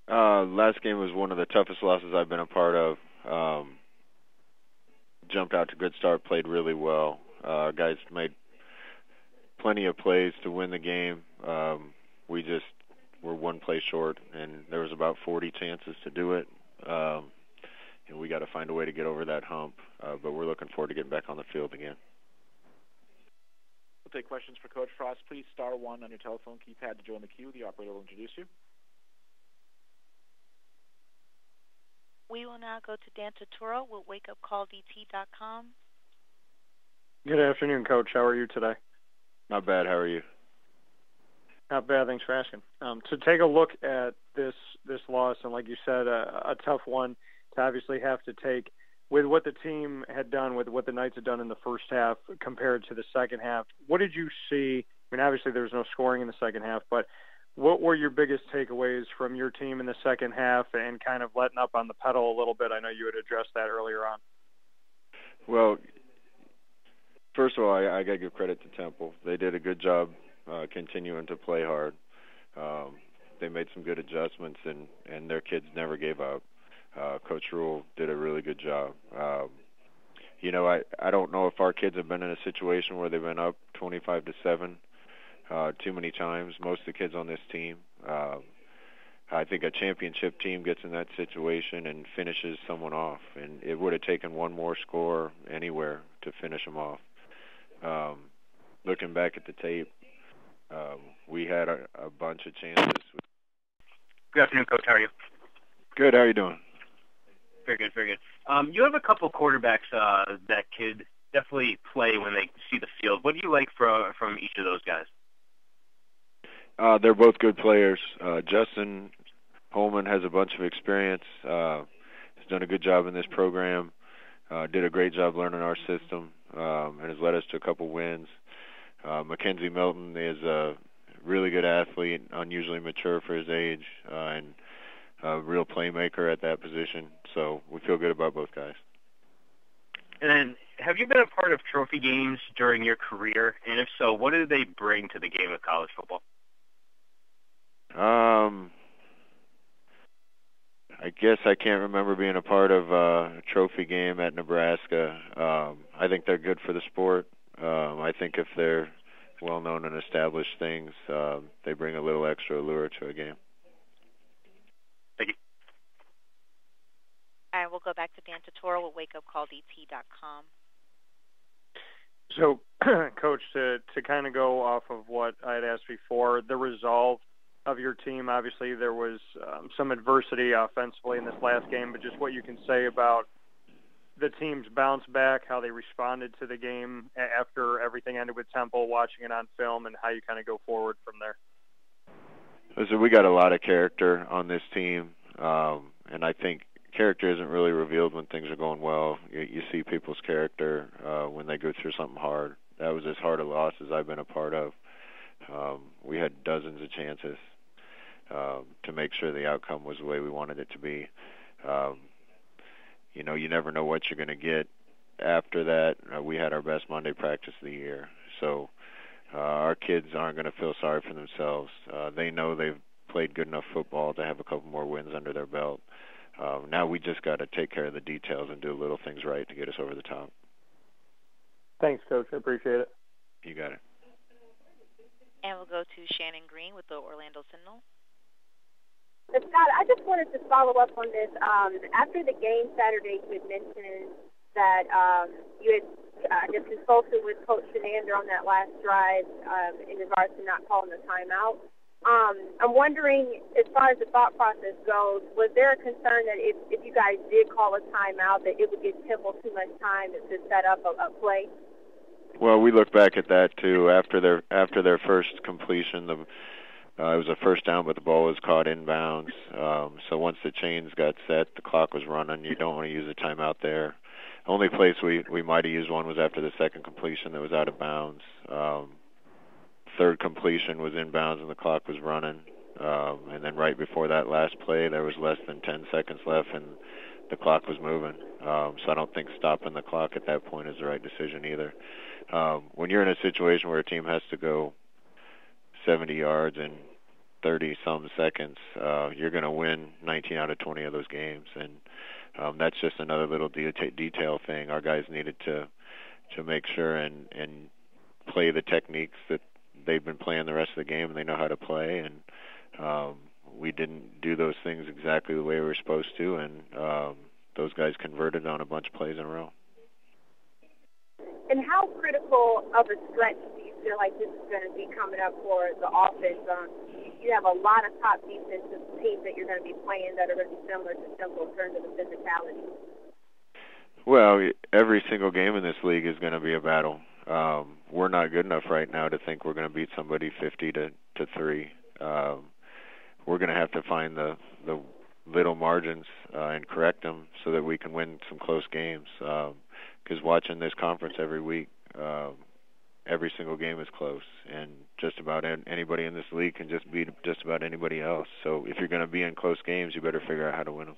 Last game was one of the toughest losses I've been a part of. Jumped out to a good start, played really well. Guys made plenty of plays to win the game. We just were one play short, and there was about 40 chances to do it. And we got to find a way to get over that hump. But we're looking forward to getting back on the field again. We'll take questions for Coach Frost. Please star 1 on your telephone keypad to join the queue. The operator will introduce you. We will now go to Dan Turturro with WakeUpCallDT.com. Good afternoon, Coach. How are you today? Not bad. How are you? Not bad. Thanks for asking. To take a look at this loss, and like you said, a tough one to obviously have to take with what the team had done, with what the Knights had done in the first half compared to the second half. What did you see? I mean, obviously there was no scoring in the second half, but what were your biggest takeaways from your team in the second half and kind of letting up on the pedal a little bit? I know you had addressed that earlier on. Well, first of all, I got to give credit to Temple. They did a good job continuing to play hard. They made some good adjustments, and their kids never gave up. Coach Rule did a really good job. I don't know if our kids have been in a situation where they've been up 25-7 too many times. Most of the kids on this team, I think a championship team gets in that situation and finishes someone off, and it would have taken one more score anywhere to finish them off. Looking back at the tape, we had a bunch of chances. Good afternoon, Coach. How are you? Good. How are you doing? Very good, very good. You have a couple quarterbacks that could definitely play when they see the field. What do you like from each of those guys? They're both good players. Justin Holman has a bunch of experience. Has done a good job in this program. Did a great job learning our system, and has led us to a couple wins. Mackenzie Milton is a really good athlete, unusually mature for his age, and a real playmaker at that position. So we feel good about both guys. And then, have you been a part of trophy games during your career? And if so, what do they bring to the game of college football? I guess I can't remember being a part of a trophy game at Nebraska. I think they're good for the sport. I think if they're well-known and established things, they bring a little extra allure to a game. Thank you. All right, we'll go back to Dan Turturro with WakeUpCallDT.com. So, Coach, to kind of go off of what I had asked before, the resolve of your team, obviously there was some adversity offensively in this last game, but just what you can say about the team's bounce back, how they responded to the game after everything ended with Temple, watching it on film, and how you kind of go forward from there. Listen, we got a lot of character on this team, and I think character isn't really revealed when things are going well. You see people's character when they go through something hard. That was as hard a loss as I've been a part of. We had dozens of chances to make sure the outcome was the way we wanted it to be. You never know what you're going to get after that. We had our best Monday practice of the year. So our kids aren't going to feel sorry for themselves. They know they've played good enough football to have a couple more wins under their belt. Now we just got to take care of the details and do little things right to get us over the top. Thanks, Coach. I appreciate it. You got it. And we'll go to Shannon Green with the Orlando Sentinel. Scott, I just wanted to follow up on this. After the game Saturday, you had mentioned that you had just consulted with Coach Shenander on that last drive in regards to not calling the timeout. I'm wondering, as far as the thought process goes, was there a concern that if you guys did call a timeout, that it would give Temple too much time to set up a play? Well, we look back at that too. After their first completion, it was a first down, but the ball was caught inbounds. So once the chains got set, the clock was running. You don't want to use a timeout there. Only place we might have used one was after the second completion that was out of bounds. Third completion was inbounds and the clock was running. And then right before that last play, there was less than 10 seconds left and the clock was moving. So I don't think stopping the clock at that point is the right decision either. When you're in a situation where a team has to go 70 yards in 30-some seconds, you're going to win 19 out of 20 of those games. And that's just another little detail thing. Our guys needed to make sure and play the techniques that they've been playing the rest of the game and they know how to play. And we didn't do those things exactly the way we were supposed to, and those guys converted on a bunch of plays in a row. And how critical of a stretch do you feel like this is going to be coming up for the offense? You have a lot of top defensive teams that you're going to be playing that are going to be similar to Temple in terms of the physicality. Well, every single game in this league is going to be a battle. We're not good enough right now to think we're going to beat somebody 50-3. We're going to have to find the little margins and correct them so that we can win some close games. Because watching this conference every week, every single game is close, and just about anybody in this league can just beat just about anybody else. So if you're going to be in close games, you better figure out how to win them.